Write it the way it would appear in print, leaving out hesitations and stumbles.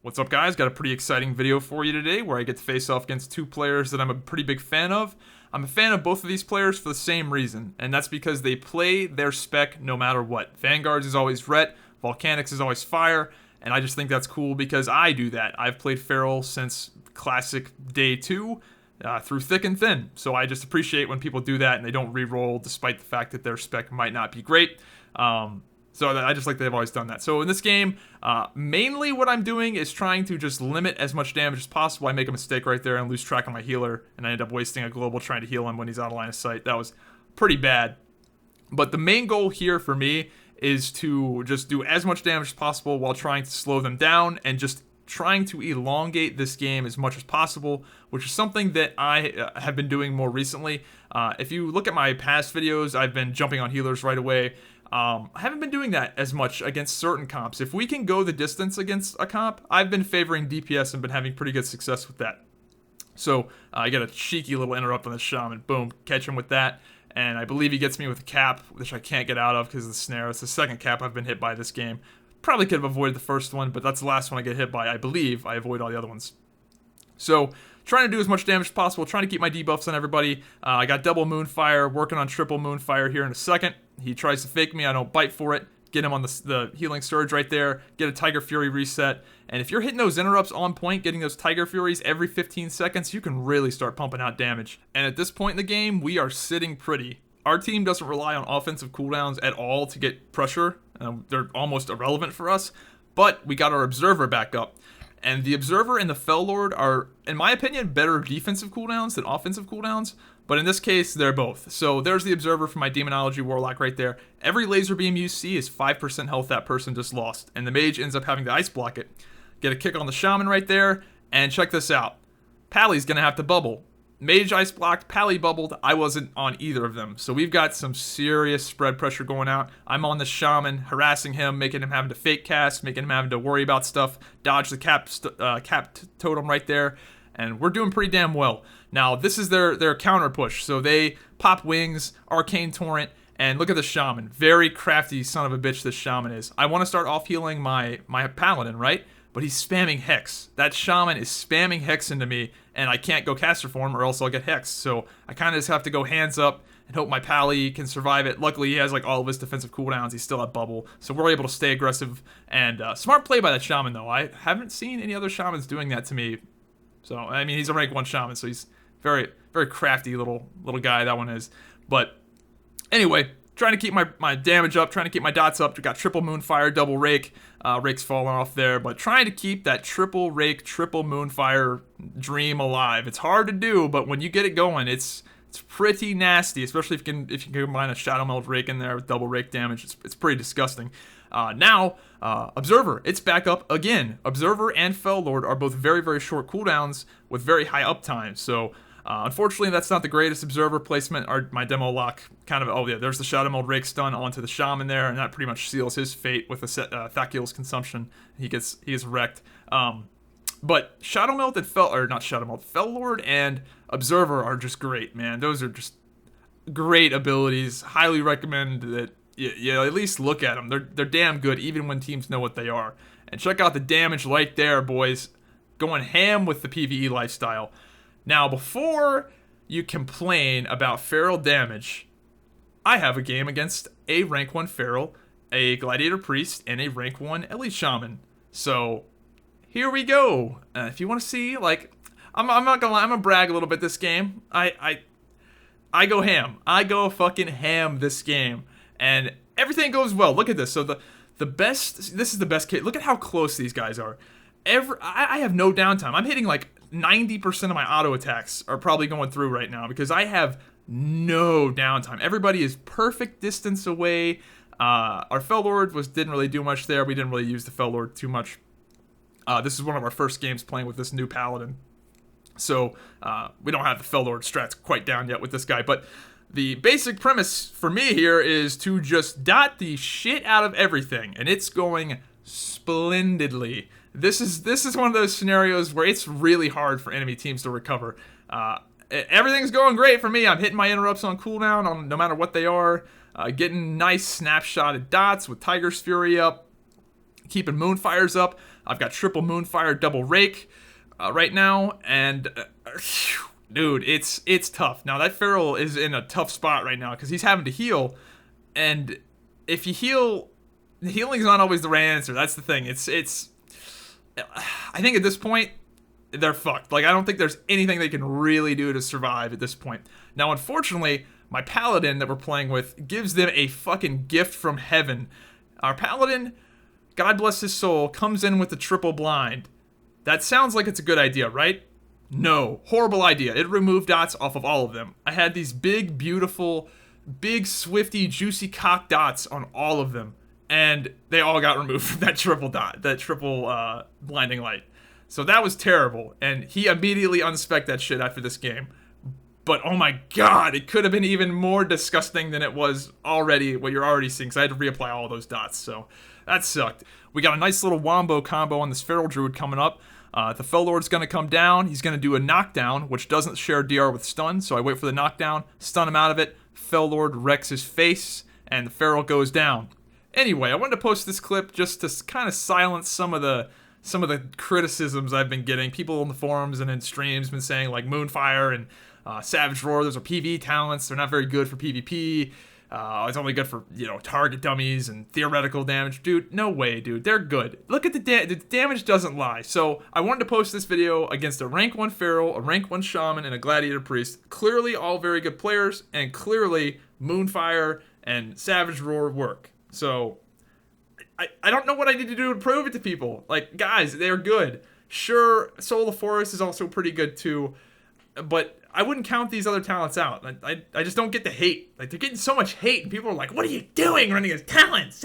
What's up, guys? Got a pretty exciting video for you today where I get to face off against two players that I'm a pretty big fan of. I'm a fan of both of these players for the same reason, and that's because they play their spec no matter what. Vanguards is always Ret, Volkanyx is always Fire, and I just think that's cool because I do that. I've played Feral since classic day 2 through thick and thin, so I just appreciate when people do that and they don't re-roll despite the fact that their spec might not be great. So I just like they've always done that. So in this game, mainly what I'm doing is trying to just limit as much damage as possible. I make a mistake right there and lose track of my healer, and I end up wasting a global trying to heal him when he's out of line of sight. That was pretty bad. But the main goal here for me is to just do as much damage as possible while trying to slow them down and just trying to elongate this game as much as possible, which is something that I have been doing more recently. If you look at my past videos, I've been jumping on healers right away. I haven't been doing that as much against certain comps. If we can go the distance against a comp, I've been favoring DPS and been having pretty good success with that. So I get a cheeky little interrupt on the shaman. Boom, catch him with that. And I believe he gets me with a cap, which I can't get out of because of the snare. It's the second cap I've been hit by this game. Probably could have avoided the first one, but that's the last one I get hit by. I believe I avoid all the other ones. So trying to do as much damage as possible, trying to keep my debuffs on everybody. I got double Moonfire, working on triple Moonfire here in a second. He tries to fake me, I don't bite for it. Get him on the healing surge right there, get a Tiger Fury reset. And if you're hitting those interrupts on point, getting those Tiger Furies every 15 seconds, you can really start pumping out damage. And at this point in the game, we are sitting pretty. Our team doesn't rely on offensive cooldowns at all to get pressure. They're almost irrelevant for us, but we got our Observer back up. And the Observer and the Fel Lord are, in my opinion, better defensive cooldowns than offensive cooldowns. But in this case, they're both. So there's the Observer for my Demonology Warlock right there. Every laser beam you see is 5% health that person just lost. And the Mage ends up having to ice block it. Get a kick on the Shaman right there. And check this out. Pally's going to have to bubble. Mage ice blocked, Pally bubbled. I wasn't on either of them. So we've got some serious spread pressure going out. I'm on the Shaman, harassing him, making him having to fake cast, making him having to worry about stuff, dodge the capped totem right there. And we're doing pretty damn well. Now, this is their counter push. So they pop wings, Arcane Torrent, and look at the Shaman. Very crafty son of a bitch this Shaman is. I want to start off healing my Paladin, right? But he's spamming Hex. That Shaman is spamming Hex into me, and I can't go caster form or else I'll get Hexed. So I kind of just have to go hands up and hope my Pally can survive it. Luckily, he has like all of his defensive cooldowns. He's still at bubble, so we're able to stay aggressive. And smart play by that Shaman, though. I haven't seen any other Shamans doing that to me. So, I mean, he's a rank 1 Shaman, so he's very, very crafty little guy, that one is. But anyway, trying to keep my damage up, trying to keep my dots up. We got triple Moonfire, double Rake. Rake's falling off there, but trying to keep that triple Rake, triple Moonfire dream alive. It's hard to do, but when you get it going, it's pretty nasty, especially if you can combine a Shadow Meld Rake in there with double Rake damage. It's pretty disgusting. Now, Observer, it's back up again. Observer and Fel Lord are both very, very short cooldowns with very high uptime, so unfortunately, that's not the greatest Observer placement. My demo lock kind of, oh yeah, there's the Shadow Meld Rake stun onto the Shaman there, and that pretty much seals his fate with the Thakil's consumption. He gets wrecked. But Shadow Meld and Fel Lord and Observer are just great, man. Those are just great abilities. Highly recommend that you at least look at them. They're damn good, even when teams know what they are. And check out the damage right there, boys. Going ham with the PvE lifestyle. Now, before you complain about Feral damage, I have a game against a rank 1 Feral, a Gladiator Priest, and a rank 1 Elite Shaman. So, here we go. If you want to see, like, I'm not gonna lie, I'm gonna brag a little bit this game. I go ham. I go fucking ham this game. And everything goes well. Look at this. So this is the best case. Look at how close these guys are. I have no downtime. I'm hitting like 90% of my auto attacks are probably going through right now because I have no downtime. Everybody is perfect distance away. Our Fel Lord didn't really do much there. We didn't really use the Fel Lord too much. This is one of our first games playing with this new Paladin. So we don't have the Fel Lord strats quite down yet with this guy. But the basic premise for me here is to just dot the shit out of everything. And it's going splendidly. This is one of those scenarios where it's really hard for enemy teams to recover. Everything's going great for me. I'm hitting my interrupts on cooldown no matter what they are. Getting nice snapshotted dots with Tiger's Fury up. Keeping Moonfires up. I've got triple Moonfire, double Rake right now, and dude, it's tough. Now that Feral is in a tough spot right now because he's having to heal, and if you heal, healing's not always the right answer. That's the thing. It's. I think at this point, they're fucked. Like, I don't think there's anything they can really do to survive at this point. Now, unfortunately, my Paladin that we're playing with gives them a fucking gift from heaven. Our Paladin, God bless his soul, comes in with the triple blind. That sounds like it's a good idea, right? No. Horrible idea. It removed dots off of all of them. I had these big, beautiful, big, swifty, juicy cock dots on all of them. And they all got removed from that triple dot, that triple blinding light. So that was terrible. And he immediately unspec'd that shit after this game. But oh my god, it could have been even more disgusting than it was already, what you're already seeing, because I had to reapply all those dots. So that sucked. We got a nice little wombo combo on this Feral Druid coming up. The Fel Lord's going to come down. He's going to do a knockdown, which doesn't share DR with stun. So I wait for the knockdown, stun him out of it. Fel Lord wrecks his face, and the Feral goes down. Anyway, I wanted to post this clip just to kind of silence some of the criticisms I've been getting. People in the forums and in streams been saying like Moonfire and Savage Roar, those are PvE talents. They're not very good for PvP. It's only good for, target dummies and theoretical damage. Dude, no way, dude. They're good. Look at the damage doesn't lie. So I wanted to post this video against a rank 1 Feral, a rank 1 Shaman, and a Gladiator Priest. Clearly all very good players, and clearly Moonfire and Savage Roar work. So, I don't know what I need to do to prove it to people. Like, guys, they're good. Sure, Soul of the Forest is also pretty good too, but I wouldn't count these other talents out. I just don't get the hate. Like, they're getting so much hate, and people are like, what are you doing running as talents?